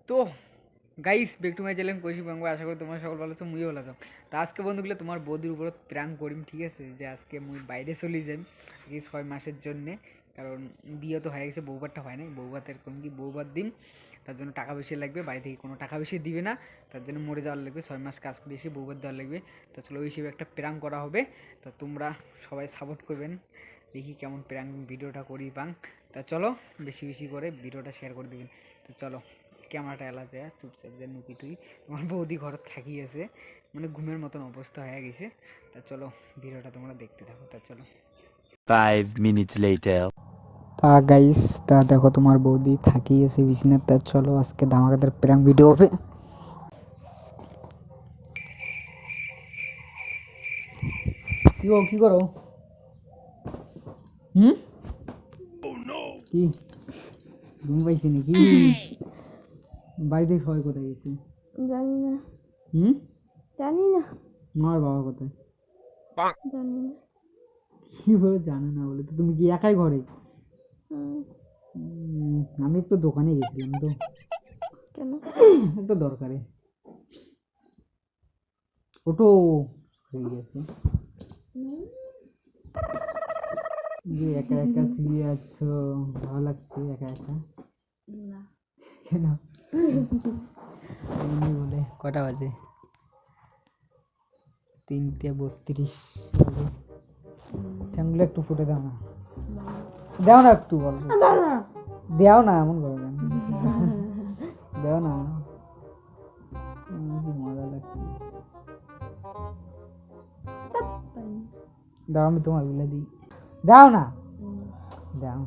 তো guys back to my channel Koushik Bangla. আশা করি তোমরা সকল ভালো আছো, মুইও ভালো আছো। তা আজকে বন্ধুগুলো তোমার বৌদির উপর প্র্যাঙ্ক করিম, ঠিক আছে? যে আজকে মুই বাইরে চলে যাই এই 6 মাসের জন্যে, কারণ বিয়ে তো হয়ে গেছে, বউবারটা হয় নাই। বউবাতের কোন কি বউবার দিন, তার জন্য টাকা বেশি লাগবে, বাড়ি থেকে কোনো টাকা বেশি দিবে না, তার জন্য মরে যাওয়ার লাগবে। 6 মাস কাজ করে এসে বউবার দেওয়ার লাগবে। তা চলো ওই হিসেবে একটা প্র্যাঙ্ক করা হবে। তা তোমরা সবাই সাপোর্ট করবেন, দেখি কেমন প্র্যাঙ্ক ভিডিওটা করি বাং। তা চলো বেশি বেশি করে ভিডিওটা শেয়ার করে দেবেন। তো চলো ক্যামেরাটা এলা যায় চুপচাপ যে নুকি তুই, তোমার বৌদি ঘর থাকিয়েছে, মানে ঘুমের মতন অবস্থা হয়ে গেছে। তা চলো ভিডিওটা তোমরা দেখতে থাকো। তা চলো 5 minutes later. তা গাইস, তা দেখো তোমার বৌদি থাকিয়েছে বিছানার। তা চলো আজকে ধামাকাদার প্র্যাঙ্ক ভিডিও হবে। কি করো? কি ঘুম পাইছি নাকি? বাড়িতে সবাই কোথায় গেছে? জানি না। হুম, জানি না। মার বাবা কোথায়? জানি না। কি বলে জানো না বলে? তো তুমি কি একাই ঘরে? আমি একটু দোকানে গেছিলাম তো, কেন? একটু দরকারে। ওটো হয়ে গেছে যে একা একা চিড়িয়ে আছো, ভালো লাগছে একা একা? না। কেন এমনি বলে? কটা বাজে? 3:32 বাজে। ঠ্যাংগুলো একটু ফুটে দাও না, দাও না একটু, বলো দেও না, এমন করো কেন? দেও না, কি মজা লাগছে। দাও, আমি তোমার গুলা দিই, দাও না, দাও।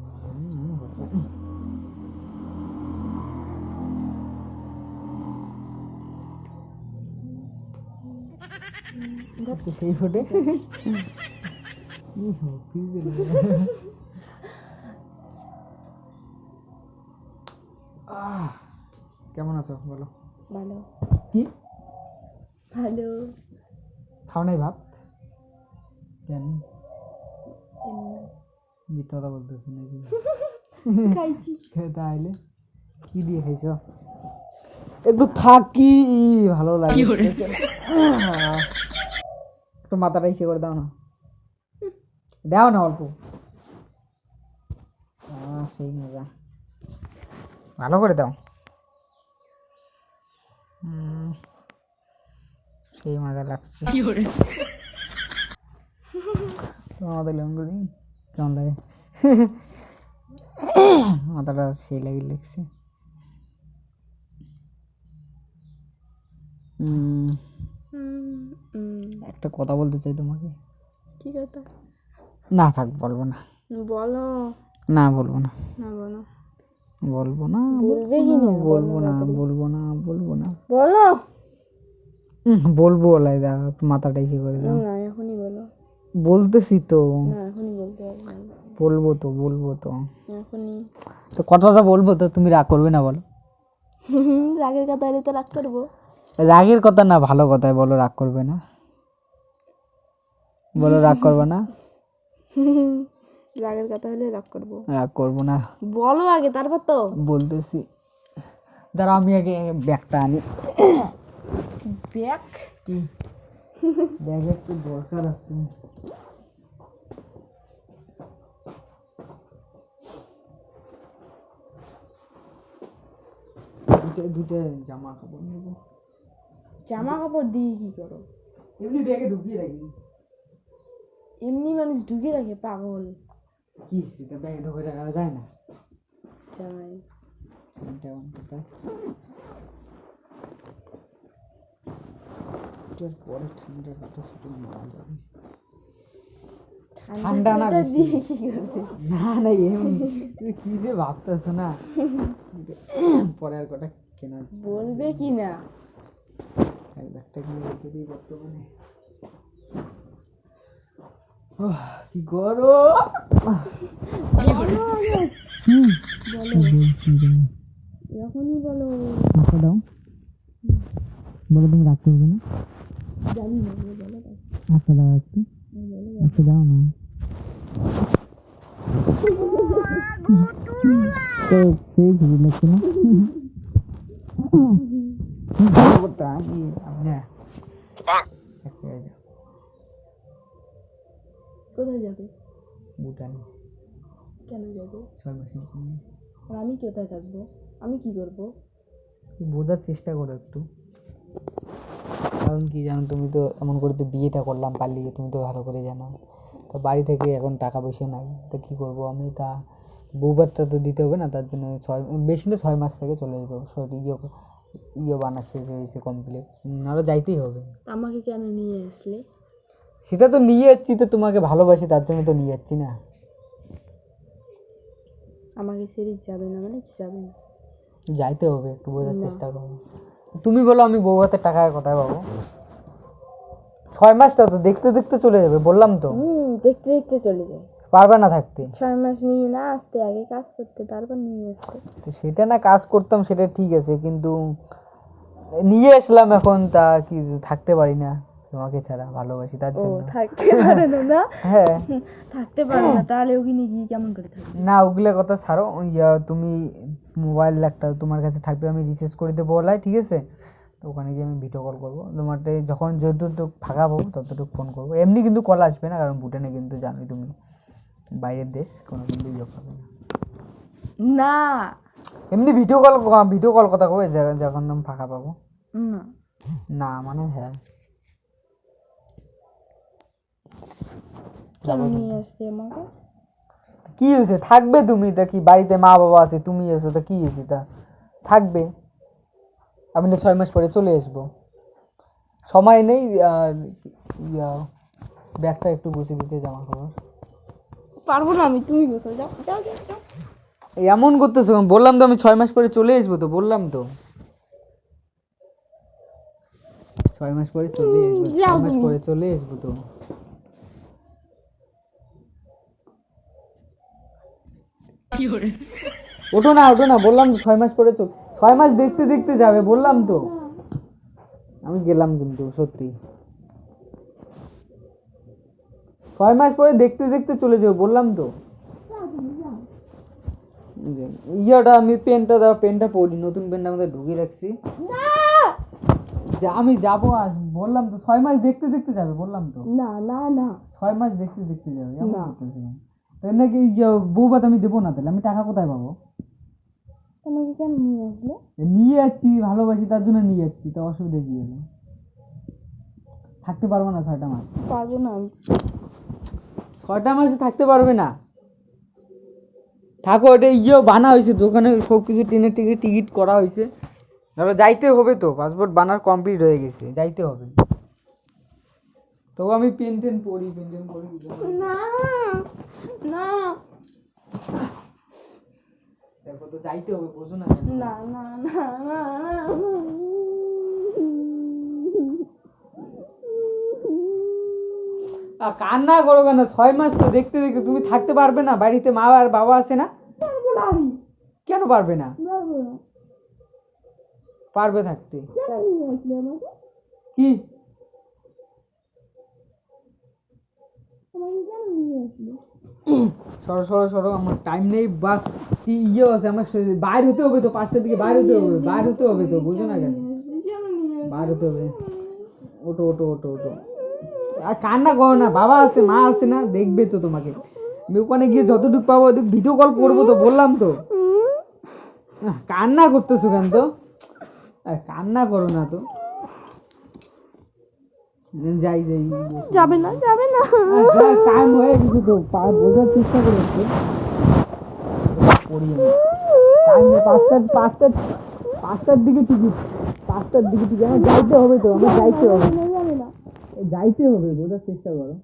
তো সেই ফোটে কেমন আছো বলো? ভালো। কি ভালো। খাও নাই ভাত? কেন এমনি মিথ্যা কথা বলতেছো নাকি? খাইছি। তাহলে কি দিয়ে খাইছো? একটু থাকি, ভালো লাগে একটু মাথাটা ইসে করে দাও না, দাও না অল্প। সেই মজা, ভালো করে দাও। সেই মজা লাগছে। মাথা লেমন করে দিই, কেমন লাগে? মাথাটা সেই লাগছে। একটা কথা বলতে চাই তোমাকে। কি কথা? না থাক, বলবো না। বলো। না বলবো না, না বলো। বলবো না, বলবে কি না? বলবো না, বলবো না, বলবো না, বলো। বলবো ওলাই, দাও একটু মাথাটা ইসে করে দাও। না এখনই বলো। বলতেছি তো, না এখনই বলতে হবে না। বলবো তো, বলবো তো, এখনই। তো কথাটা বলবো তো, তুমি রাগ করবে না বলো? রাগের কথা এলে তো রাগ করবো। রাগের কথা না, ভালো কথায় বলো, রাগ করবে না বলো, রাগ করবে না? রাগের কথা হলে রাগ করবো। রাগ করবো না, বলো আগে, তারপর তো বলতেছি। দাঁড়া আমি আগে ব্যাগটা আনি। ব্যাগ? কি ব্যাগের তো দরকার আছে। দুটো জামা কাপড় নেবো। জামা কাপড় দিয়ে কি করো? এমনি ব্যাগে ঢুকিয়ে রাখি। এমনি মানুষ ঢুকে রাখে, পাগল। কি সেটা ব্যাগে ঢুকে রাখা যায় না? যাই এটা কোথায়? এটার পরে ঠান্ডার কথা ছুটে মারা যাবে। ঠান্ডা না বেশি? দিয়ে কি করবে? না না, এমনি তুমি কি যে ভাবতেছো না। পরে আর কটা কেনার বলবে কি না? ব্যাগটা কিনে রেখে দিই বর্তমানে। কি করো? এখনই বলো। আচ্ছা দাও, বলো তুমি রাগ করবে না? জানি না, বলো। আচ্ছা দাও একটু, আচ্ছা দাও না। তো সেই ঘুরে লাগছে না? কোথায় যাবে? ভুটান কেন যাবে? 6 মাসের জন্য। আর আমি কোথায় থাকবো? আমি কি করবো? বোঝার চেষ্টা করো একটু, কারণ কি জানো, তুমি তো এমন করে তো বিয়েটা করলাম পালিয়ে, তুমি তো ভালো করে জানো। তো বাড়ি থেকে এখন টাকা পয়সা নাই, তা কী করবো আমি, তা বউবারটা তো দিতে হবে না, তার জন্য বেশি না 6 মাস থেকে চলে যাবো। ইয়ে বানা শেষ হয়েছে কমপ্লিট, নাহলে যাইতেই হবে। তা আমাকে কেন নিয়ে আসলে? সেটা তো নিয়ে যাচ্ছি, তো তোমাকে ভালোবাসি তার জন্য তো নিয়ে যাচ্ছি না। আমাকে সেরি যাবে না মানে যাবে না। যাইতে হবে, একটু বোঝার না। চেষ্টা করো। তুমি বলো আমি বউ হাতে টাকা কোথায় পাবো? 6 মাসটা তো দেখতে দেখতে চলে যাবে, বললাম তো। দেখতে দেখতে চলে যায়। পারবে না থাকতে। 6 মাস নিয়ে না আসতে, আগে কাজ করতে, তারপর নিয়ে আসতে। তো সেটা না কাজ করতাম, সেটা ঠিক আছে, কিন্তু নিয়ে আসলাম এখন, তা কি থাকতে পারি না তোমাকে ছাড়া, ভালোবাসি তার ও জন্য। থাকতে পারে না না? হ্যাঁ। থাকতে পারে না, তাহলে ওখানে গিয়ে কেমন করে থাকবে? না ওগুলো কথা ছাড়ো, তুমি মোবাইল একটা তোমার কাছে থাকবে, আমি রিচার্জ করে দেবো বলাই, ঠিক আছে? তো ওখানে গিয়ে আমি ভিডিও কল করবো তোমারটা, যখন যতটুকু ফাঁকা পাবো ততটুকু ফোন করবো। এমনি কিন্তু কল আসবে না, কারণ ভুটানে কিন্তু জানোই তুমি বাইরের দেশ, কোনো কিন্তু ইয়ে হবে না। না এমনি ভিডিও কল কথা কবে, যখন আমি ফাঁকা পাবো। না না মানে হ্যাঁ, কেন নিয়ে আসবে আমাকে? কি হয়েছে, থাকবে তুমি, তা কি বাড়িতে মা বাবা আছে, তুমি এসো, তা কি হয়েছে, তা থাকবে। আমি না 6 মাস পরে চলে আসবো, সময় নেই। আর ব্যাগটা একটু গুছিয়ে দিতে, জামা কাপড়। পারবো না আমি, তুমি গোসল যাও যাও যাও যাও। এমন করতেছো কেন? বললাম তো আমি 6 মাস পরে চলে আসবো, তো বললাম তো 6 মাস পরে চলে আসবো, 6 মাস পরে চলে আসবো তো। ওঠো না ওঠো না, বললাম তো 6 মাস পরে 6 মাস দেখতে দেখতে যাবে, বললাম তো। আমি গেলাম কিন্তু সত্যি, 6 মাস পরে দেখতে দেখতে চলে যাবো, বললাম তো। ইয়াটা আমি পেনটা পড়ি, নতুন পেনটা আমাদের ঢুকিয়ে রাখছি। আমি যাবো, আর বললাম তো 6 মাস দেখতে দেখতে যাবে, বললাম তো। না না না 6 মাস দেখতে দেখতে যাবে, এমন না। করতেছি না। তাই নাকি বউ ভাত আমি দেবো না, তাহলে আমি টাকা কোথায় পাবো? তোমাকে কেন নিয়ে আসলে? নিয়ে যাচ্ছি, ভালোবাসি তার জন্য নিয়ে যাচ্ছি, তো অসুবিধা কি হলো? থাকতে পারবো না 6টা মাস। পারবো না আমি। 6টা মাসে থাকতে পারবে না? থাকো, এটা বানা হয়েছে দোকানে, সব কিছু ট্রেনের টিকিট করা হয়েছে, তাহলে যাইতে হবে তো, পাসপোর্ট বানার কমপ্লিট হয়ে গেছে, যাইতে হবে। তো আমি পেন পড়ি। না না দেখো তো যাইতে হবে, বোঝো না? না না না না কান্না করো কেন? 6 মাস তো দেখতে দেখতে তুমি থাকতে পারবে না? বাড়িতে মা আর বাবা আছে না? পারবো না আমি। কেন পারবে না? পারবো না। পারবে থাকতে। কেন নিয়ে আসলে আমাকে? কি আমাকে কেন নিয়ে আসলে? সরো, আমার টাইম নেই, বা কি আছে আমার, বাইর হতে হবে তো, 5টার দিকে বাইর হতে হবে তো, বুঝো না কেন? কেন নিয়ে বাইর হতে হবে। ওটো। আর কান্না করো না, বাবা আছে মা আছে না, দেখবে তো তোমাকে। আমি ওখানে গিয়ে যতটুকু পাবো ভিডিও কল করবো তো, বললাম তো। কান্না করতেছো কেন তো? কান্না করো না তো, যাই যাবে না যাবে না। টাইম হয়ে গেছে তো, বোঝার চেষ্টা করে একটু। পড়ি আমি টাইম 5টার দিকে টিকিট, 5টার দিকে টিকিট, আমার যাইতে হবে তো, আমার যাইতে হবে, যাবে না। যাইতে হবে, বোঝার চেষ্টা করো।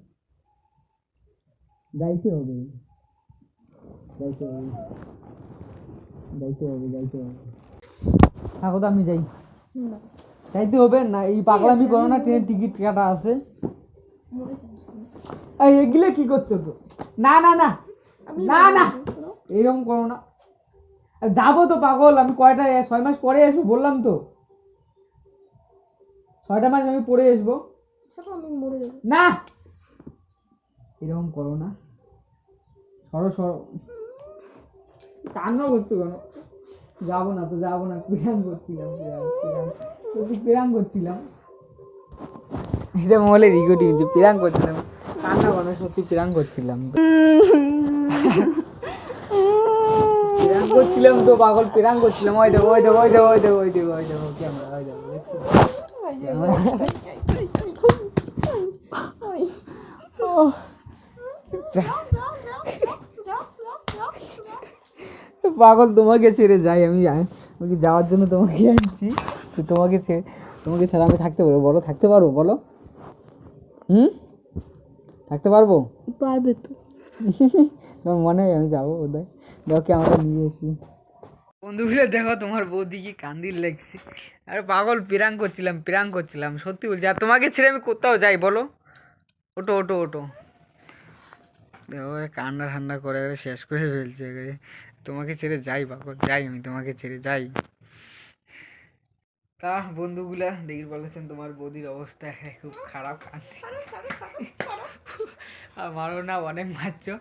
যাইতে হবে। থাকো তো, আমি যাই। না যাইতে হবে না, এই পাগলামি করো না, ট্রেনের টিকিট কাটা আছে। এগুলো কি করছো তো? না না না না না, এরকম করো না। যাবো তো পাগল, আমি 6 মাস পরে আসবো, বললাম তো। 6টা মাস আমি পরে আসবো। আমি মরে যাবো। না এরকম করো না, সরো কান্না করছো কেন? যাবো না তো যাবো না, প্রাঙ্ক করছিলাম, প্রাঙ্ক করছিলাম। এটা মহলে রিকর্ডিং যে প্রাঙ্ক করছিলাম, কান্না মানে সত্যি প্রাঙ্ক করছিলাম, প্রাঙ্ক করছিলাম তো পাগল, প্রাঙ্ক করছিলাম। ওই দেখো ওই দেখো ওই দেখো ওই দেখো ওই দেখো ওই দেখো ক্যামেরা, ওই দেখো দেখছি পাগল। তোমাকে ছেড়ে যাই আমি, আমি যাওয়ার জন্য তোমাকে আনছি, তো তোমাকে ছাড়া আমি থাকতে পারবো বলো? থাকতে পারবো বলো? থাকতে পারবো? পারবে তো। তোমার মনে হয় আমি যাবো বোধহয়, দেখো ক্যামেরা নিয়ে এসি। বন্ধুগুলো দেখো তোমার বৌদি কি কান্দির লেগছে। আরে পাগল প্রাঙ্ক করছিলাম সত্যি বলছি। আর তোমাকে ছেড়ে আমি কোথাও যাই বলো? ওটো ওটো ওটো, দেখো কান্না ঠান্ডা করে শেষ করে ফেলছে একেবারে। তোমাকে ছেড়ে যাই পাগল, যাই আমি, তোমাকে ছেড়ে যাই। তা বন্ধুগুলা দেখি বলেছেন তোমার বৌদির অবস্থা খুব খারাপ, কান্দি আর মারো না, অনেক মারছো।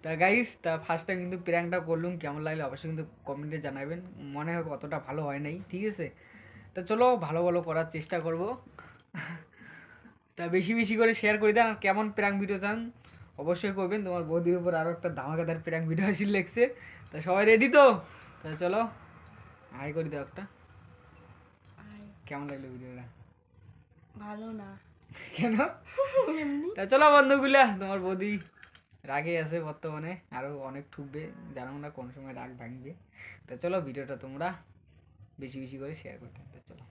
তা গাইস, তা ফার্স্ট টাইম কিন্তু প্র্যাঙ্কটা করলুম, কেমন লাগলো অবশ্যই কিন্তু কমেন্টে জানাবেন। মনে হয় অতটা ভালো হয় নাই, ঠিক আছে? তা চলো ভালো ভালো করার চেষ্টা করব। তা বেশি বেশি করে শেয়ার করে দেন। আর কেমন প্র্যাঙ্ক ভিডিও চান অবশ্যই করবেন। তোমার বৌদির উপর আরও একটা ধামাকাদার প্র্যাঙ্ক ভিডিও আসি লেগছে। তা সবাই রেডি তো? তা চলো হাই করে দাও একটা। কেমন লাগলো ভিডিওটা? ভালো না। কেন? তা চলো বন্ধুগুলা, তোমার বৌদি রাগে আছে বর্তমানে, আরও অনেক ঠুকবে, জানো না কোন সময় রাগ ভাঙবে। তা চলো ভিডিওটা তোমরা বেশি বেশি করে শেয়ার করতে, চলো।